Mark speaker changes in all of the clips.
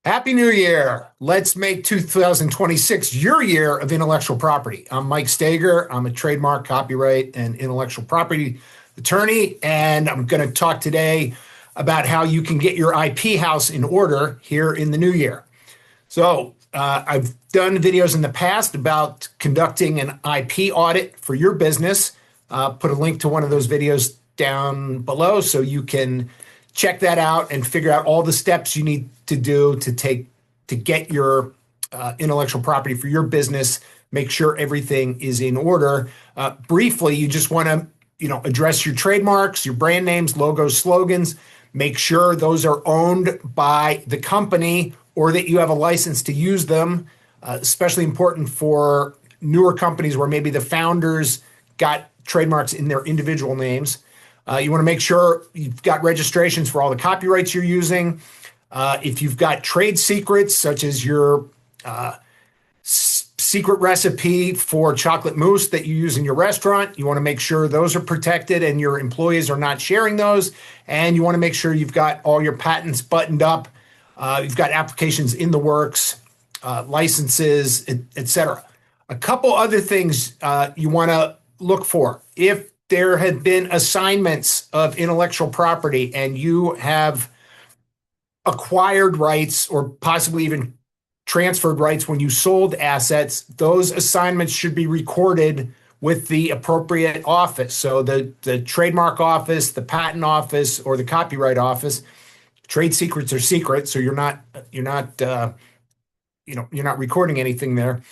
Speaker 1: Happy New Year. Let's make 2026 your year of intellectual property. I'm Mike Steger. I'm a trademark, copyright, and intellectual property attorney, and I'm going to talk today about how you can get your IP house in order here in the new year. I've done videos in the past about conducting an IP audit for your business. Put a link to one of those videos down below so you can check that out and figure out all the steps you need to do to get your intellectual property for your business. Make sure everything is in order. Briefly, you just want to address your trademarks, your brand names, logos, slogans. Make sure those are owned by the company or that you have a license to use them. Especially important for newer companies where maybe the founders got trademarks in their individual names. You want to make sure you've got registrations for all the copyrights you're using. If you've got trade secrets, such as your secret recipe for chocolate mousse that you use in your restaurant, you want to make sure those are protected and your employees are not sharing those. And you want to make sure you've got all your patents buttoned up. You've got applications in the works, licenses, etc. A couple other things you want to look for. If there had been assignments of intellectual property and you have acquired rights or possibly even transferred rights when you sold assets, those assignments should be recorded with the appropriate office. So the trademark office, the patent office, or the copyright office. Trade secrets are secret, so you're not recording anything there.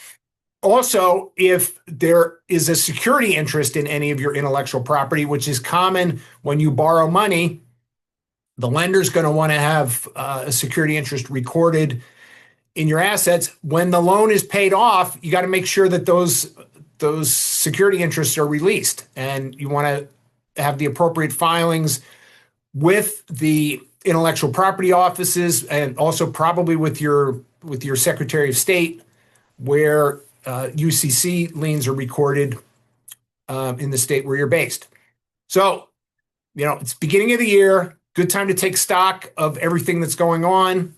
Speaker 1: Also, if there is a security interest in any of your intellectual property, which is common when you borrow money, the lender's going to want to have a security interest recorded in your assets. When the loan is paid off, you got to make sure that those security interests are released, and you want to have the appropriate filings with the intellectual property offices, and also probably with your Secretary of State, where UCC liens are recorded in the state where you're based. So, it's beginning of the year, good time to take stock of everything that's going on.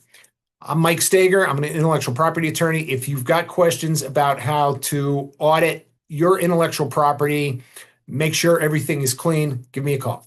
Speaker 1: I'm Mike Steger. I'm an intellectual property attorney. If you've got questions about how to audit your intellectual property, make sure everything is clean, give me a call.